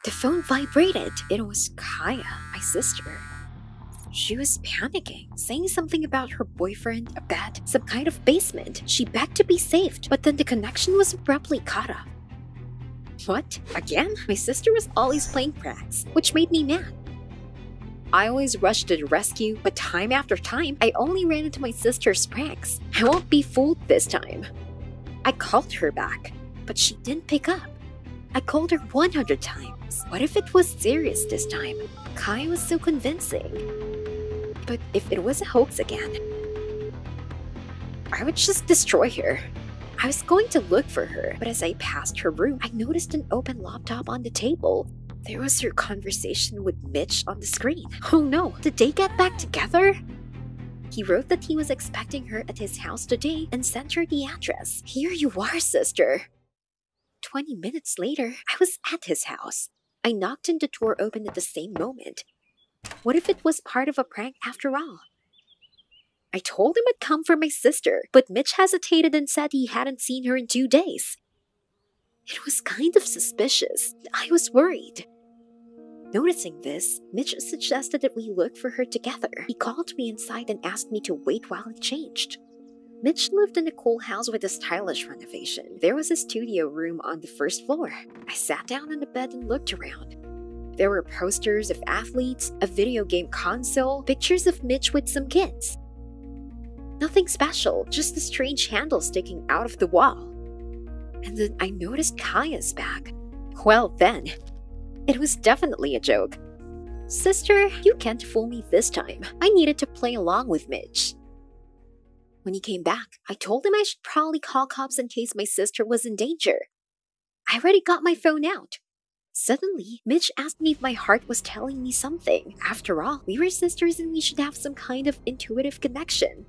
The phone vibrated. It was Kaya, my sister. She was panicking, saying something about her boyfriend, a bed, some kind of basement. She begged to be saved, but then the connection was abruptly cut off. What? Again? My sister was always playing pranks, which made me mad. I always rushed to the rescue, but time after time, I only ran into my sister's pranks. I won't be fooled this time. I called her back, but she didn't pick up. I called her 100 times. What if it was serious this time? Kai was so convincing. But if it was a hoax again, I would just destroy her. I was going to look for her, but as I passed her room, I noticed an open laptop on the table. There was her conversation with Mitch on the screen. Oh no, did they get back together? He wrote that he was expecting her at his house today and sent her the address. Here you are, sister. 20 minutes later, I was at his house. I knocked and the door opened at the same moment. What if it was part of a prank after all? I told him I'd come for my sister, but Mitch hesitated and said he hadn't seen her in 2 days. It was kind of suspicious. I was worried. Noticing this, Mitch suggested that we look for her together. He called me inside and asked me to wait while it changed. Mitch lived in a cool house with a stylish renovation. There was a studio room on the first floor. I sat down on the bed and looked around. There were posters of athletes, a video game console, pictures of Mitch with some kids. Nothing special, just a strange handle sticking out of the wall. And then I noticed Kaya's bag. Well then, it was definitely a joke. Sister, you can't fool me this time. I needed to play along with Mitch. When he came back, I told him I should probably call cops in case my sister was in danger. I already got my phone out. Suddenly, Mitch asked me if my heart was telling me something. After all, we were sisters and we should have some kind of intuitive connection.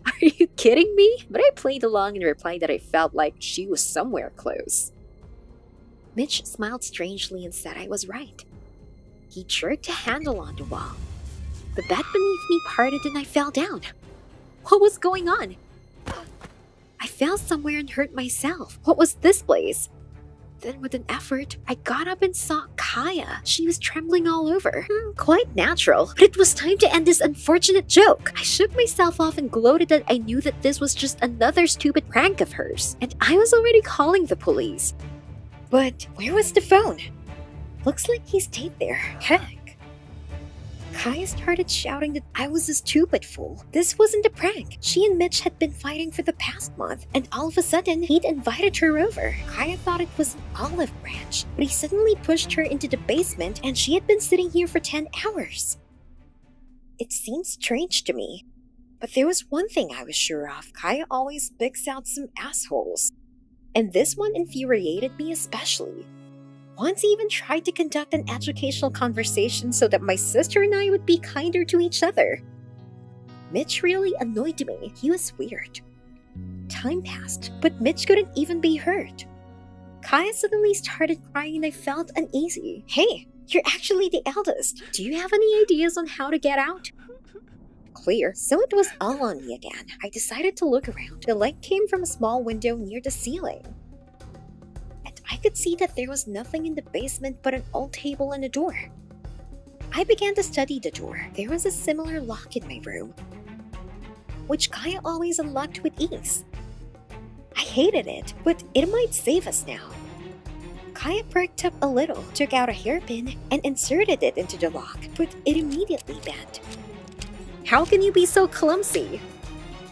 Are you kidding me? But I played along and replied that I felt like she was somewhere close. Mitch smiled strangely and said I was right. He jerked a handle on the wall. The bed beneath me parted and I fell down. What was going on? I fell somewhere and hurt myself. What was this place? Then with an effort, I got up and saw Kaya. She was trembling all over. Quite natural. But it was time to end this unfortunate joke. I shook myself off and gloated that I knew that this was just another stupid prank of hers. And I was already calling the police. But where was the phone? Looks like he stayed there. Heck. Kaya started shouting that I was a stupid fool. This wasn't a prank. She and Mitch had been fighting for the past month, and all of a sudden, he'd invited her over. Kaya thought it was an olive branch, but he suddenly pushed her into the basement, and she had been sitting here for 10 hours. It seemed strange to me. But there was one thing I was sure of. Kaya always picks out some assholes. And this one infuriated me especially. Once he even tried to conduct an educational conversation so that my sister and I would be kinder to each other. Mitch really annoyed me. He was weird. Time passed, but Mitch couldn't even be heard. Kaya suddenly started crying and I felt uneasy. Hey, you're actually the eldest. Do you have any ideas on how to get out? Clear, so it was all on me again. I decided to look around. The light came from a small window near the ceiling. I could see that there was nothing in the basement but an old table and a door. I began to study the door. There was a similar lock in my room, which Kaya always unlocked with ease. I hated it, but it might save us now. Kaya perked up a little, took out a hairpin, and inserted it into the lock, but it immediately bent. How can you be so clumsy?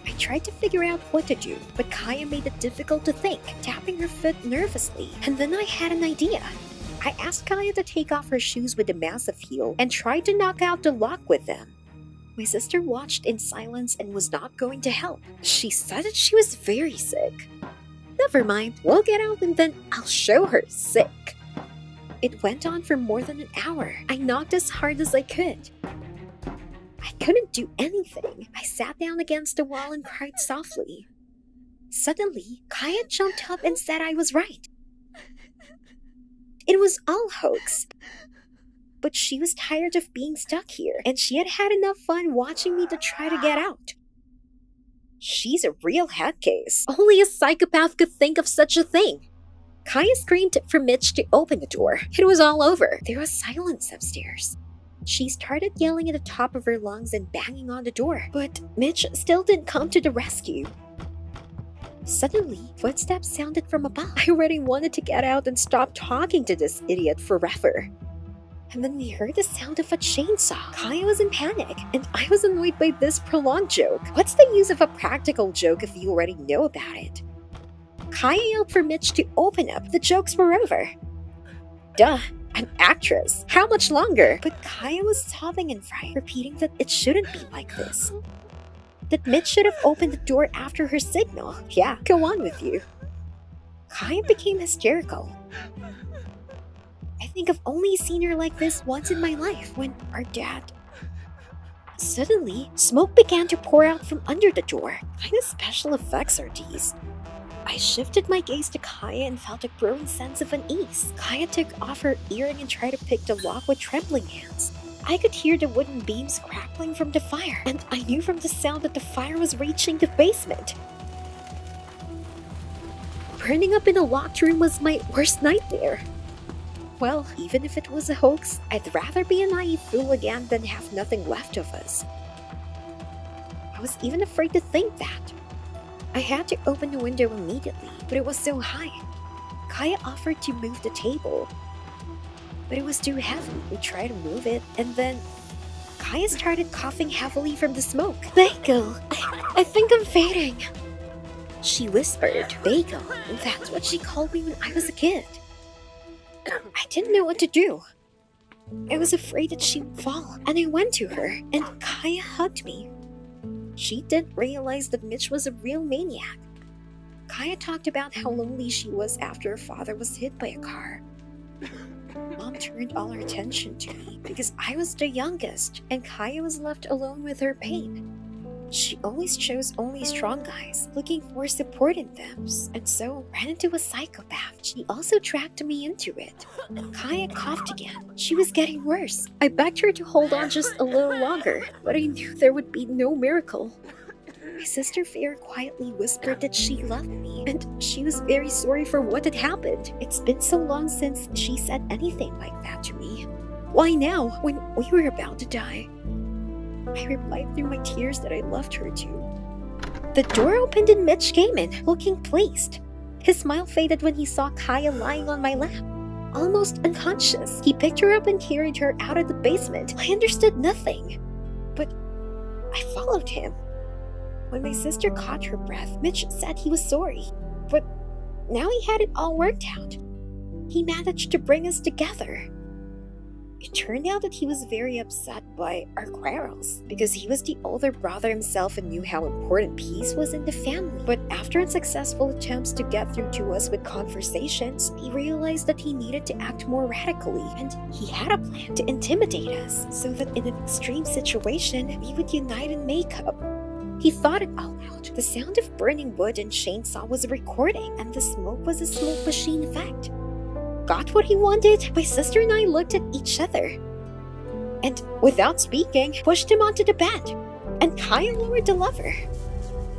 I tried to figure out what to do, but Kaya made it difficult to think, tapping her foot nervously. And then I had an idea. I asked Kaya to take off her shoes with a massive heel and tried to knock out the lock with them. My sister watched in silence and was not going to help. She said that she was very sick. Never mind, we'll get out and then I'll show her sick. It went on for more than an hour. I knocked as hard as I could. I couldn't do anything. I sat down against the wall and cried softly. Suddenly, Kaya jumped up and said I was right. It was all hoax. But she was tired of being stuck here, and she had had enough fun watching me to try to get out. She's a real head case. Only a psychopath could think of such a thing. Kaya screamed for Mitch to open the door. It was all over. There was silence upstairs. She started yelling at the top of her lungs and banging on the door, but Mitch still didn't come to the rescue. Suddenly, footsteps sounded from above. I already wanted to get out and stop talking to this idiot forever. And then we heard the sound of a chainsaw. Kaya was in panic, and I was annoyed by this prolonged joke. What's the use of a practical joke if you already know about it? Kaya yelled for Mitch to open up. The jokes were over. Duh, an actress. How much longer? But Kaya was sobbing in fright, repeating that it shouldn't be like this. That Mitch should have opened the door after her signal. Yeah, go on with you. Kaya became hysterical. I think I've only seen her like this once in my life, when our dad... Suddenly, smoke began to pour out from under the door. What kind of special effects are these? I shifted my gaze to Kaya and felt a growing sense of unease. Kaya took off her earring and tried to pick the lock with trembling hands. I could hear the wooden beams crackling from the fire, and I knew from the sound that the fire was reaching the basement. Burning up in a locked room was my worst nightmare. Well, even if it was a hoax, I'd rather be a naive fool again than have nothing left of us. I was even afraid to think that. I had to open the window immediately, but it was so high. Kaya offered to move the table, but it was too heavy. We tried to move it, and then Kaya started coughing heavily from the smoke. Bagel, I think I'm fading. She whispered. Bagel, that's what she called me when I was a kid. I didn't know what to do. I was afraid that she would fall, and I went to her, and Kaya hugged me. She didn't realize that Mitch was a real maniac. Kaya talked about how lonely she was after her father was hit by a car. Mom turned all her attention to me because I was the youngest, and Kaya was left alone with her pain. She always chose only strong guys, looking for support in them, and so ran into a psychopath. She also dragged me into it. Kaya coughed again. She was getting worse. I begged her to hold on just a little longer, but I knew there would be no miracle. My sister Vera quietly whispered that she loved me, and she was very sorry for what had happened. It's been so long since she said anything like that to me. Why now, when we were about to die? I replied through my tears that I loved her too. The door opened and Mitch came in, looking pleased. His smile faded when he saw Kaya lying on my lap, almost unconscious. He picked her up and carried her out of the basement. I understood nothing, but I followed him. When my sister caught her breath, Mitch said he was sorry, but now he had it all worked out. He managed to bring us together. It turned out that he was very upset by our quarrels because he was the older brother himself and knew how important peace was in the family. But after unsuccessful attempts to get through to us with conversations, he realized that he needed to act more radically, and he had a plan to intimidate us so that in an extreme situation, we would unite and make up. He thought it all out. The sound of burning wood and chainsaw was a recording, and the smoke was a smoke machine effect. Got what he wanted, my sister and I looked at each other, and without speaking, pushed him onto the bed, and Kaya lowered the lever.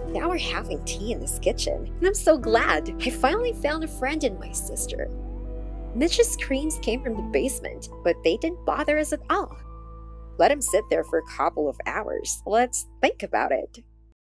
Now we're having tea in this kitchen, and I'm so glad. I finally found a friend in my sister. Mitch's screams came from the basement, but they didn't bother us at all. Let him sit there for a couple of hours. Let's think about it.